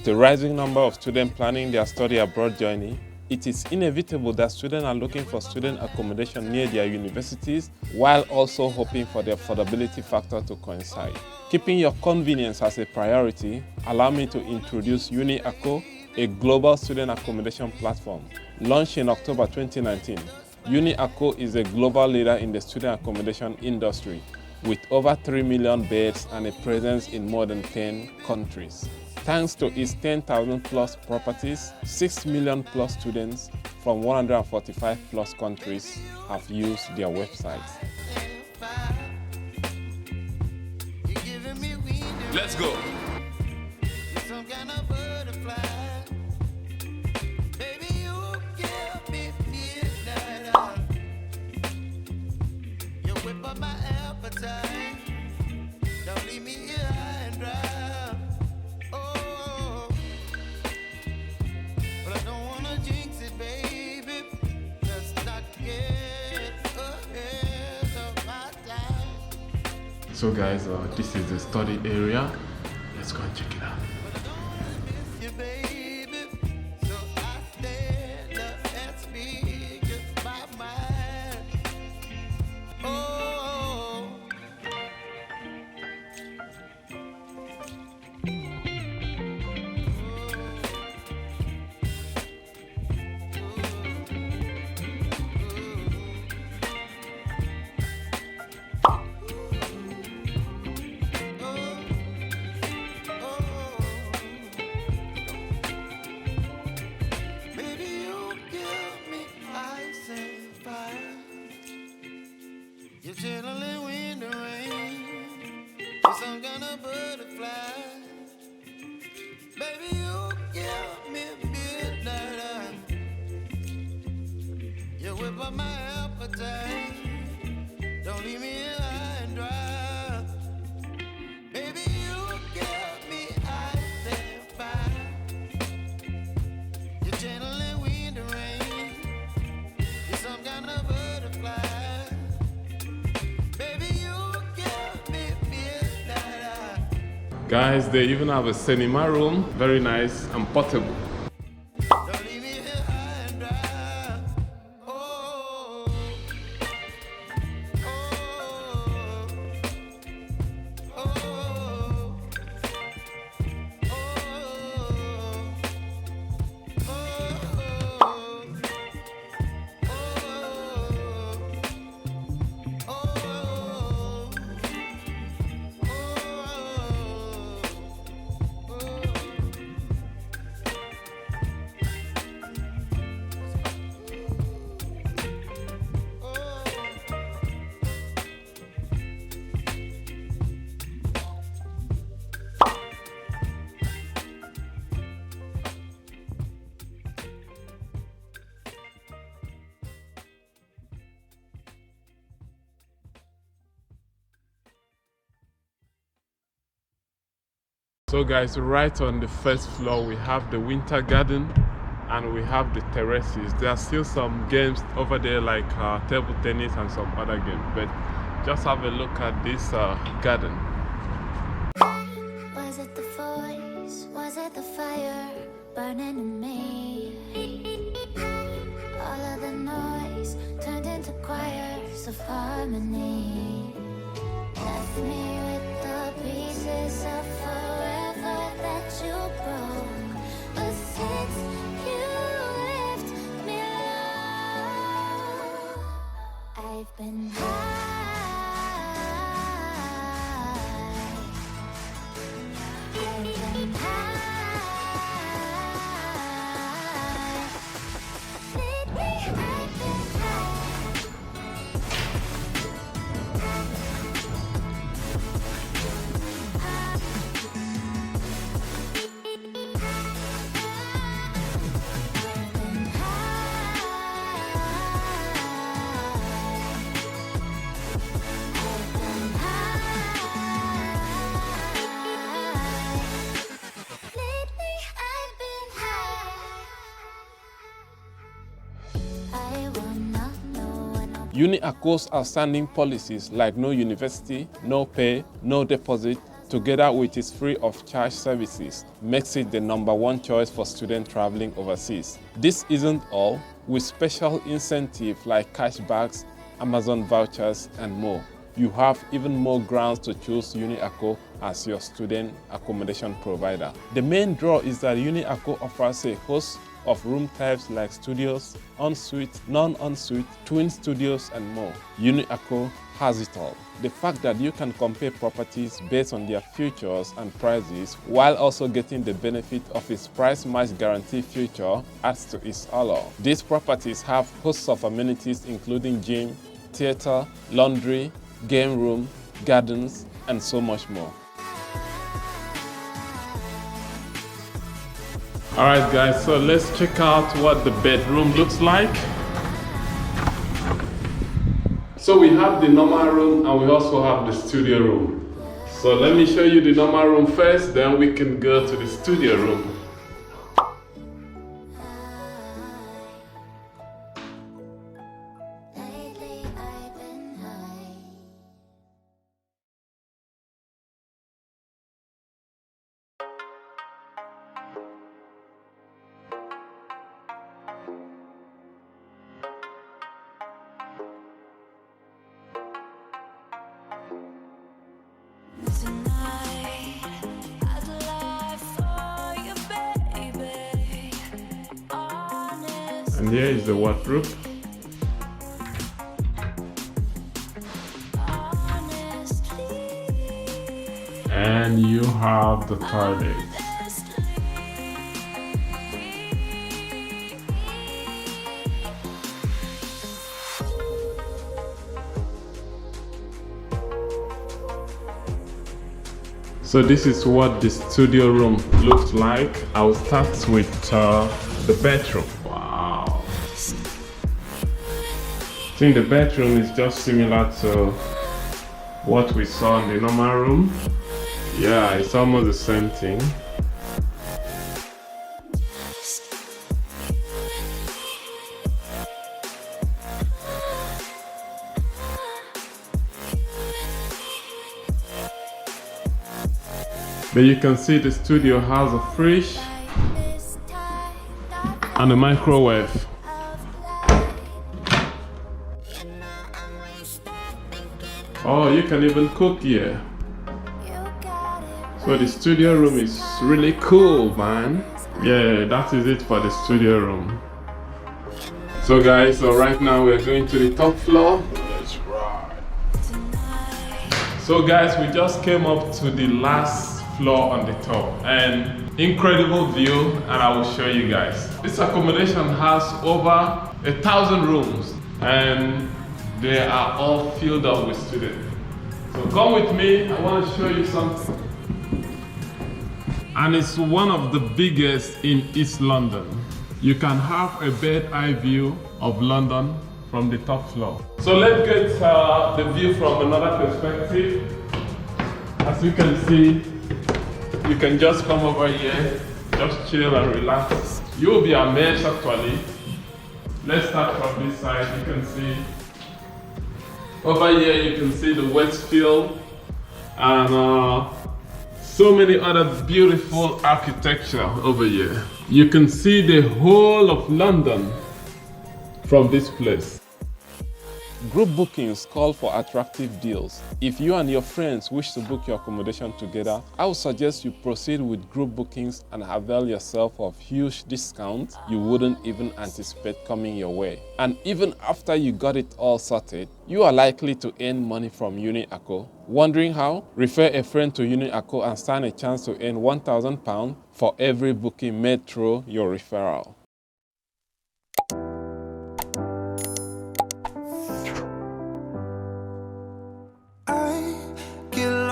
a rising number of students planning their study abroad journey, it is inevitable that students are looking for student accommodation near their universities while also hoping for the affordability factor to coincide. Keeping your convenience as a priority, allow me to introduce UniAcco, a global student accommodation platform. Launched in October 2019, UniAcco is a global leader in the student accommodation industry with over 3 million beds and a presence in more than 10 countries. Thanks to its 10,000 plus properties, 6 million plus students from 145 plus countries have used their websites. Let's go. So guys, this is the study area. Let's go and check it out. You're chilling when the rain, some kind of butterfly. Baby, you give me midnight. You whip up my appetite. Don't leave me high and dry. Baby, you give me ice and fire. You're chilling when the rain, you're some kind of butterfly. Guys, they even have a cinema room, very nice and portable. So guys, right on the first floor we have the winter garden and we have the terraces. There are still some games over there like table tennis and some other games, but just have a look at this garden. Was it the voice? Was it the fire burning in me? All of the noise turned into choirs of harmony. Left me with the pieces of forever that you broke. But since you left me alone, I've been high. I've been high. Lately I've been high. UniAcco's outstanding policies like no university, no pay, no deposit, together with its free of charge services, makes it the #1 choice for students traveling overseas. This isn't all, with special incentives like cashbacks, Amazon vouchers, and more. You have even more grounds to choose UniAcco as your student accommodation provider. The main draw is that UniAcco offers a host of room types like studios, ensuite, non-ensuite, twin studios, and more. UniAcco has it all. The fact that you can compare properties based on their features and prices while also getting the benefit of its price match guarantee feature adds to its allure. These properties have hosts of amenities including gym, theater, laundry, game room, gardens, and so much more. Alright guys, so let's check out what the bedroom looks like. So we have the normal room and we also have the studio room. So let me show you the normal room first, then we can go to the studio room. Lately I've been high. Tonight, I'd lie for you, baby. Honest. And here is the wardrobe. And you have the toilet. So this is what the studio room looks like. I will start with the bedroom. Wow. I think the bedroom is just similar to what we saw in the normal room. Yeah, it's almost the same thing. But you can see the studio has a fridge and a microwave. Oh, you can even cook here. So the studio room is really cool, man. Yeah, that is it for the studio room. So guys, so right now we're going to the top floor. Let's ride. So guys, we just came up to the last floor on the top, and incredible view, and I will show you guys. This accommodation has over 1,000 rooms and they are all filled up with students. So come with me, I want to show you something. And it's one of the biggest in East London. You can have a bird eye view of London from the top floor. So let's get the view from another perspective. As you can see, you can just come over here, just chill and relax. You will be amazed actually. Let's start from this side. You can see over here, you can see the Westfield and so many other beautiful architecture over here. You can see the whole of London from this place. Group bookings call for attractive deals. If you and your friends wish to book your accommodation together, I would suggest you proceed with group bookings and avail yourself of huge discounts you wouldn't even anticipate coming your way. And even after you got it all sorted, you are likely to earn money from UniAcco. Wondering how? Refer a friend to UniAcco and stand a chance to earn £1,000 for every booking made through your referral.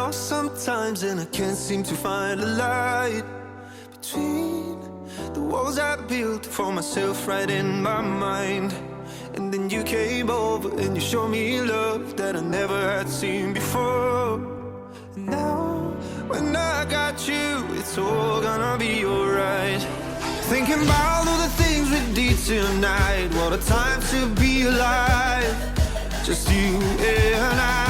Sometimes and I can't seem to find a light between the walls I built for myself right in my mind. And then you came over and you showed me love that I never had seen before. Now when I got you, it's all gonna be alright. Thinking about all the things we did tonight. What a time to be alive. Just you and I.